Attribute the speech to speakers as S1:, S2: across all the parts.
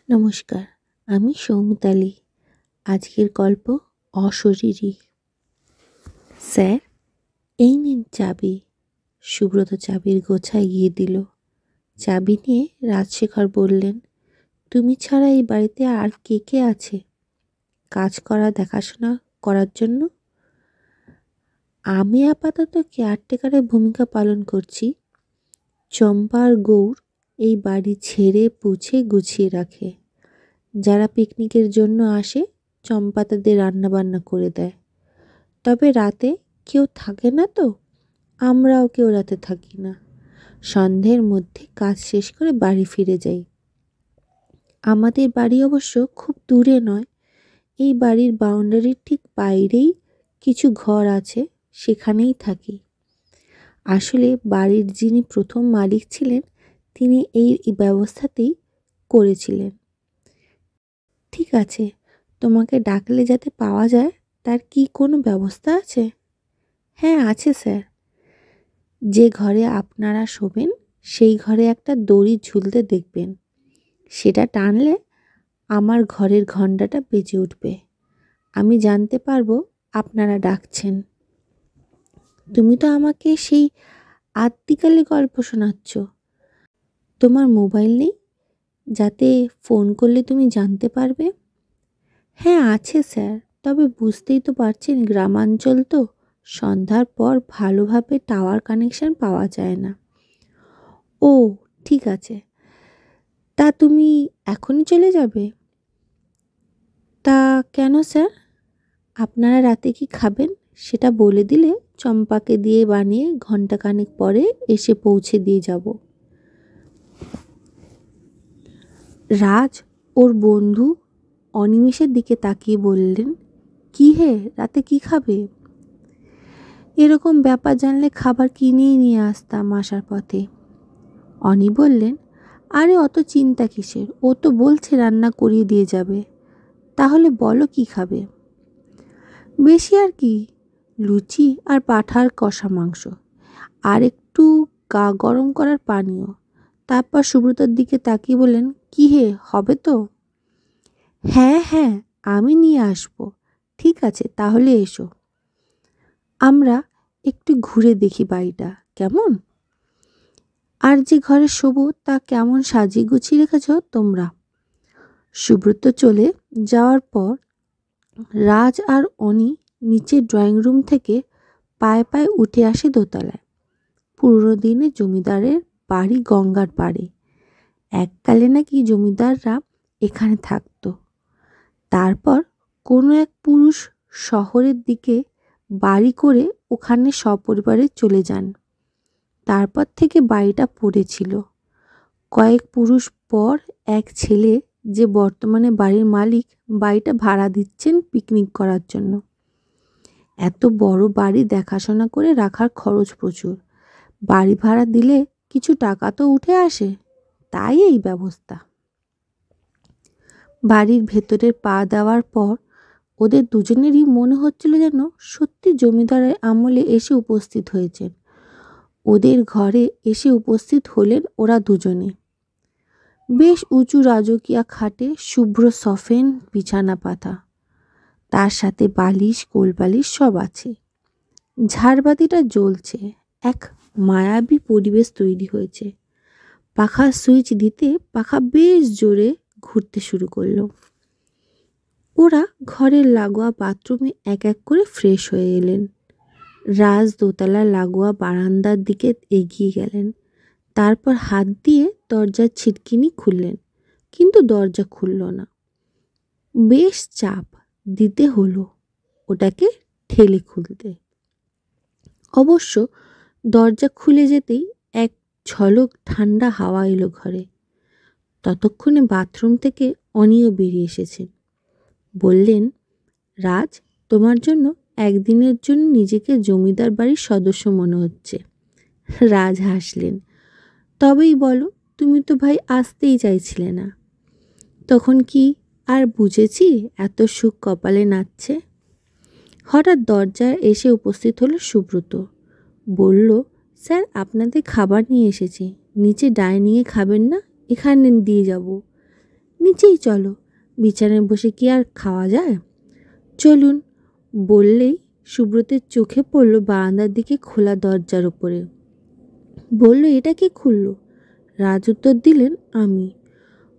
S1: নমস্কার, আমি সৌমিতালি। আজকের গল্প অশরীরী। স্যার, এই নিন চাবি। সুব্রত চাবির গোছা এগিয়ে দিল। চাবি নিয়ে রাজশেখর বললেন, তুমি ছাড়া এই বাড়িতে আর কে কে আছে কাজ করা দেখাশোনা করার জন্য? আমি আপাতত কেয়ারটেকারের ভূমিকা পালন করছি। চম্পা আর গৌর এই বাড়ি ছেড়ে পুছে গুছিয়ে রাখে। যারা পিকনিকের জন্য আসে চম্পা তাদের রান্নাবান্না করে দেয়। তবে রাতে কেউ থাকে না তো, আমরাও কেউ রাতে থাকি না। সন্ধ্যের মধ্যে কাজ শেষ করে বাড়ি ফিরে যাই। আমাদের বাড়ি অবশ্য খুব দূরে নয়, এই বাড়ির বাউন্ডারির ঠিক বাইরেই কিছু ঘর আছে, সেখানেই থাকি। আসলে বাড়ির যিনি প্রথম মালিক ছিলেন তিনি এই ব্যবস্থাতেই করেছিলেন। ঠিক আছে, তোমাকে ডাকলে যাতে পাওয়া যায় তার কি কোনো ব্যবস্থা আছে? হ্যাঁ আছে স্যার। যে ঘরে আপনারা শোবেন সেই ঘরে একটা দড়ি ঝুলতে দেখবেন। সেটা টানলে আমার ঘরের ঘণ্টাটা বেজে উঠবে। আমি জানতে পারবো আপনারা ডাকছেন। তুমি তো আমাকে সেই আদ্যিকালে গল্প শোনাচ্ছ। তোমার মোবাইল নেই যাতে ফোন করলে তুমি জানতে পারবে? হ্যাঁ আছে স্যার, তবে বুঝতেই তো পারছেন গ্রামাঞ্চল তো, সন্ধ্যার পর ভালোভাবে টাওয়ার কানেকশন পাওয়া যায় না। ও ঠিক আছে, তা তুমি এখনই চলে যাবে? তা কেন স্যার? আপনারা রাতে কি খাবেন সেটা বলে দিলে চম্পাকে দিয়ে বানিয়ে ঘণ্টাখানেক পরে এসে পৌঁছে দিয়ে যাব। রাজ ওর বন্ধু অনিমেষের দিকে তাকিয়ে বললেন, কি হে, রাতে কি খাবে? এরকম ব্যাপার জানলে খাবার কিনেই নিয়ে আসতাম আসার পথে। অনি বললেন, আরে অত চিন্তা কিসের, ও তো বলছে রান্না করিয়ে দিয়ে যাবে। তাহলে বলো কি খাবে? বেশি আর কি, লুচি আর পাঁঠার কষা মাংস, আর একটু গা গরম করার পানীয়। তারপর সুব্রতর দিকে তাকিয়ে বললেন, কি হে, হবে তো? হ্যাঁ হ্যাঁ, আমি নিয়ে আসবো। ঠিক আছে তাহলে এসো, আমরা একটু ঘুরে দেখি বাড়িটা কেমন, আর যে ঘরে শোবো তা কেমন সাজিয়ে গুছিয়ে রেখেছ তোমরা। সুব্রত চলে যাওয়ার পর রাজ আর অনি নিচের ড্রয়িং রুম থেকে পায়ে পায়ে উঠে আসে দোতলায়। পুরনো দিনে জমিদারের বাড়ি গঙ্গার পাড়ে। এককালে নাকি জমিদাররা এখানে থাকতো। তারপর কোনো এক পুরুষ শহরের দিকে বাড়ি করে ওখানে সপরিবারে চলে যান। তারপর থেকে বাড়িটা পড়েছিল। কয়েক পুরুষ পর এক ছেলে, যে বর্তমানে বাড়ির মালিক, বাড়িটা ভাড়া দিচ্ছেন পিকনিক করার জন্য। এত বড় বাড়ি দেখাশোনা করে রাখার খরচ প্রচুর। বাড়ি ভাড়া দিলে কিছু টাকা তো উঠে আসে, তাই এই ব্যবস্থা। বাড়ির ভেতরের পা দেওয়ার পর ওদের দুজনেরই মনে হচ্ছিল যেন সত্যি জমিদারের আমলে এসে উপস্থিত হয়েছেন। ওদের ঘরে এসে উপস্থিত হলেন ওরা দুজনে। বেশ উঁচু রাজকীয় খাটে শুভ্র সফেন বিছানা পাতা, তার সাথে বালিশ কোলবালিশ সব আছে। ঝাড়বাতিটা জ্বলছে, এক মায়াবী পরিবেশ তৈরি হয়েছে। পাখার সুইচ দিতে পাখা বেশ জোরে ঘুরতে শুরু করলো। ওরা ঘরের লাগোয়া বাথরুমে এক এক করে ফ্রেশ হয়ে এলেন। রাজ দোতলা লাগোয়া বারান্দার দিকে এগিয়ে গেলেন। তারপর হাত দিয়ে দরজার ছিটকিনি খুললেন, কিন্তু দরজা খুলল না। বেশ চাপ দিতে হলো ওটাকে ঠেলে খুলতে। অবশ্য দরজা খুলে যেতেই এক ঝলক ঠান্ডা হাওয়া এলো ঘরে। ততক্ষণে বাথরুম থেকে অনিও বেরিয়ে এসেছেন। বললেন, রাজ, তোমার জন্য একদিনের জন্য নিজেকে জমিদার বাড়ির সদস্য মনে হচ্ছে। রাজ হাসলেন, তবেই বলো, তুমি তো ভাই আসতেই চাইছিলে না। তখন কি আর বুঝেছি এত সুখ কপালে নাচছে। হঠাৎ দরজায় এসে উপস্থিত হলো সুব্রত। বলল, স্যার, আপনাদের খাবার নিয়ে এসেছি। নিচে ডাইনিংয়ে খাবেন না, এখানে দিয়ে যাব। নিচেই চলো, বিছানায় বসে কি আর খাওয়া যায়? চলুন বললেই সুব্রতের চোখে পড়ল বারান্দার দিকে খোলা দরজার ওপরে। বলল, এটা কে খুললো? রাজ উত্তর দিলেন, আমি।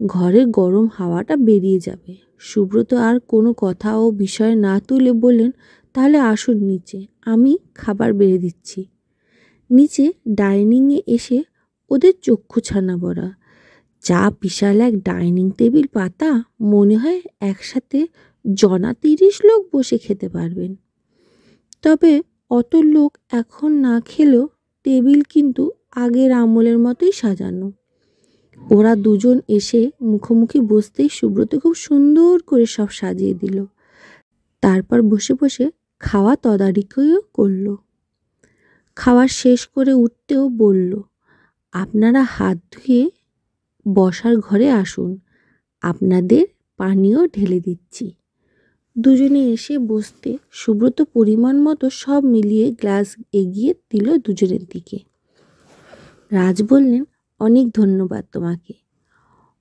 S1: ঘরের গরম হাওয়াটা বেরিয়ে যাবে। সুব্রত আর কোনো কথা ও বিষয় না তুলে বললেন, তাহলে আসুন নিচে, আমি খাবার বেড়ে দিচ্ছি। নিচে ডাইনিংয়ে এসে ওদের চক্ষু ছানা বড়া। যা বিশাল এক ডাইনিং টেবিল পাতা, মনে হয় একসাথে 30 লোক বসে খেতে পারবেন। তবে অত লোক এখন না খেলেও টেবিল কিন্তু আগের আমলের মতোই সাজানো। ওরা দুজন এসে মুখোমুখি বসতেই সুব্রত খুব সুন্দর করে সব সাজিয়ে দিল। তারপর বসে বসে খাওয়া তদারকিও করলো। খাওয়া শেষ করে উঠতেও বলল, আপনারা হাত ধুয়ে বসার ঘরে আসুন, আপনাদের পানীয় ঢেলে দিচ্ছি। দুজনে এসে বসতে সুব্রত পরিমাণ মতো সব মিলিয়ে গ্লাস এগিয়ে দিল দুজনের দিকে। রাজ বললেন, অনেক ধন্যবাদ তোমাকে,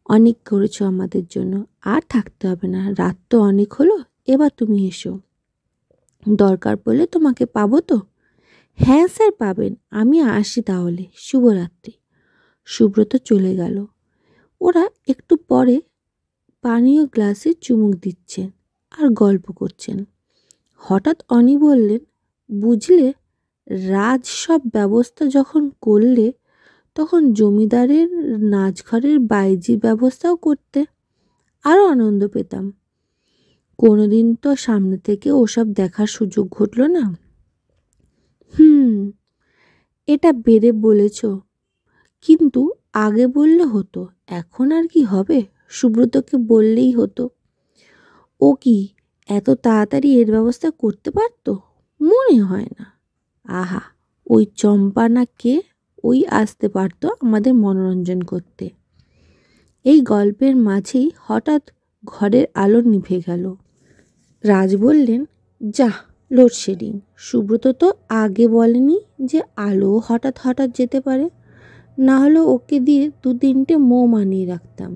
S1: অনেক করেছো আমাদের জন্য। আর থাকতে হবে না, রাত তো অনেক হলো, এবার তুমি এসো। দরকার পড়লে তোমাকে পাবো তো? হ্যাঁ স্যার, পাবেন। আমি আসি তাহলে, শুভরাত্রি। সুব্রত চলে গেল। ওরা একটু পরে পানীয় গ্লাসে চুমুক দিচ্ছেন আর গল্প করছেন। হঠাৎ অনি বললেন, বুঝলে, রাজ সব ব্যবস্থা যখন করলে তখন জমিদারের নাচঘরের বাইজির ব্যবস্থাও করতে আরও আনন্দ পেতাম। কোনোদিন তো সামনে থেকে ওসব দেখার সুযোগ ঘটল না। এটা বেড়ে বলেছ, কিন্তু আগে বললে হতো। এখন আর কি হবে? সুব্রতকে বললেই হতো। ও কি এত তাড়াতাড়ি এর ব্যবস্থা করতে পারতো? মনে হয় না। আহা, ওই চম্পা না কে, ওই আসতে পারতো আমাদের মনোরঞ্জন করতে। এই গল্পের মাঝেই হঠাৎ ঘরের আলো নিভে গেল। রাজ বললেন, যা, লোডশেডিং। সুব্রত তো আগে বলেনি যে আলো হঠাৎ হঠাৎ যেতে পারে, না হলে ওকে দিয়ে 2-3টে মোম আনিয়ে রাখতাম।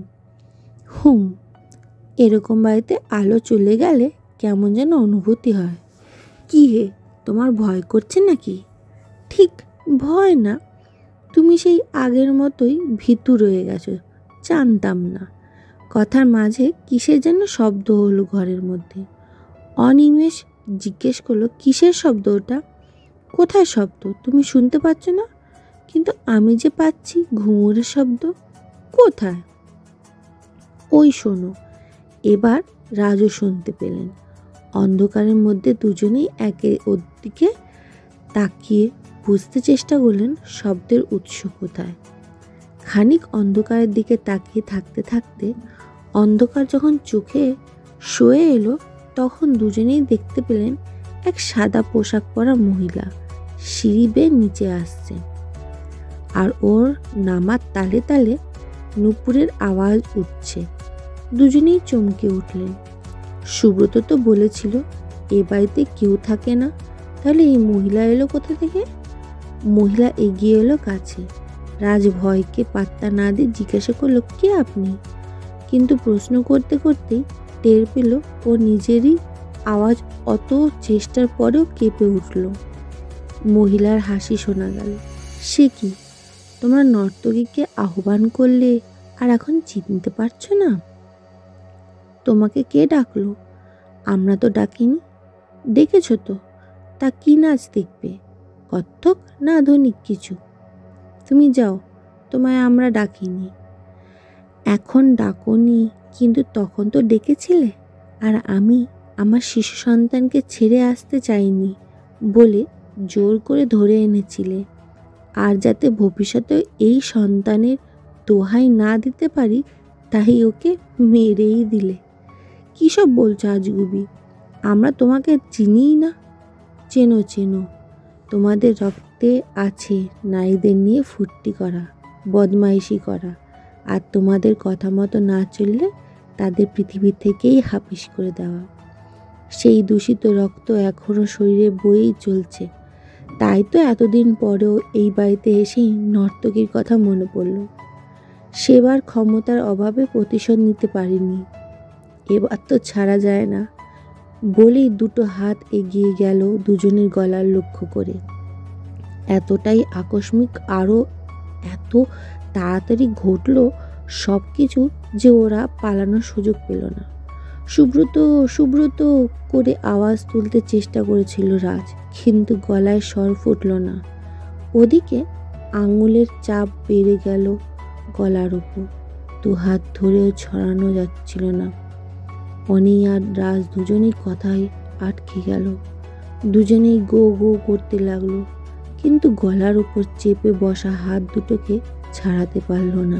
S1: এরকম বাড়িতে আলো চলে গেলে কেমন যেন অনুভূতি হয়। কি হে, তোমার ভয় করছে নাকি? ঠিক ভয় না, তুমি সেই আগের মতোই ভীতু রয়ে গেছো। জানতাম না। কথার মাঝে কিসের যেন শব্দ হলো ঘরের মধ্যে। অনিমেষ জিজ্ঞেস করলো, কিসের শব্দ ওটা? কোথায় শব্দ? তুমি শুনতে পাচ্ছ না? কিন্তু আমি যে পাচ্ছি ঘুঙুরের শব্দ। কোথায়? ওই শোনো। এবার রাজু শুনতে পেলেন। অন্ধকারের মধ্যে দুজনেই একে ওর দিকে তাকিয়ে বুঝতে চেষ্টা করলেন শব্দের উৎস কোথায়। খানিক অন্ধকারের দিকে তাকিয়ে থাকতে থাকতে অন্ধকার যখন চোখে সয়ে এলো, তখন দুজনেই দেখতে পেলেন এক সাদা পোশাক পরা মহিলা সিঁড়ি বেয়ে নিচে আসছে। আর ওর নামার তালে তালে নুপুরের আওয়াজ উঠছে। দুজনেই চমকে উঠলেন। সুব্রত তো বলেছিল এ বাড়িতে কেউ থাকে না, তাহলে এই মহিলা এলো কোথা থেকে? মহিলা এগিয়ে এলো কাছে। রাজ ভয়কে পাত্তা না দিয়ে জিজ্ঞাসা করলো, কে আপনি? কিন্তু প্রশ্ন করতে করতেই টের পেল ও নিজেরই আওয়াজ অত চেষ্টার পরেও কেঁপে উঠল। মহিলার হাসি শোনা গেল। সে কি, তোমরা নর্তকীকে আহ্বান করলে আর এখন চিনতে পারছো না? তোমাকে কে ডাকলো? আমরা তো ডাকিনি। দেখেছো তো, তা কি নাচ দেখবে? কত্থক না আধুনিক কিছু? তুমি যাও, তোমায় আমরা ডাকিনি। এখন ডাকনি, কিন্তু তখন তো ডেকেছিলে। আর আমি আমার শিশু সন্তানকে ছেড়ে আসতে চাইনি বলে জোর করে ধরে এনেছিলে। আর যাতে ভবিষ্যতে এই সন্তানের দোহাই না দিতে পারি, তাই ওকে মেরেই দিলে। কী সব বলছো আজগুবি? আমরা তোমাকে চিনিই না। চেনো চেনো, তোমাদের রক্তে আছে নারীদের নিয়ে ফুর্তি করা, বদমাইশি করা, আর তোমাদের কথা মতো না চললে তাদের পৃথিবী থেকেই হাপিস করে দেওয়া। সেই দূষিত রক্ত এখনও শরীরে বয়েই চলছে। তাই তো এতদিন পরেও এই বাড়িতে এসেই নর্তকীর কথা মনে পড়ল। সেবার ক্ষমতার অভাবে প্রতিশোধ নিতে পারিনি, এবার তো ছাড়া যায় না বলেই দুটো হাত এগিয়ে গেল দুজনের গলার লক্ষ্য করে। এতটাই আকস্মিক, আরও এত তাড়াতাড়ি ঘটল সব কিছু যে ওরা পালানোর সুযোগ পেল না। সুব্রত, সুব্রত করে আওয়াজ তুলতে চেষ্টা করেছিল রাজ, কিন্তু গলায় স্বর ফুটল না। ওদিকে আঙুলের চাপ বেড়ে গেল গলার উপর, দু হাত ধরেও ছড়ানো যাচ্ছিল না। অনি আর রাজ দুজনেই কথায় আটকে গেল, দুজনেই গো গো করতে লাগলো, কিন্তু গলার উপর চেপে বসা হাত দুটোকে ছাড়াতে পারল না।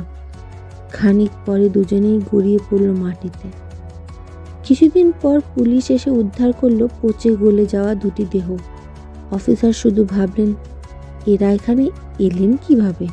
S1: খানিক পরে দুজনেই গড়িয়ে পড়ল মাটিতে। কিছুদিন পর পুলিশ এসে উদ্ধার করলো পচে গলে যাওয়া দুটি দেহ। অফিসার শুধু ভাবলেন, এরা এখানে এলেন কিভাবে।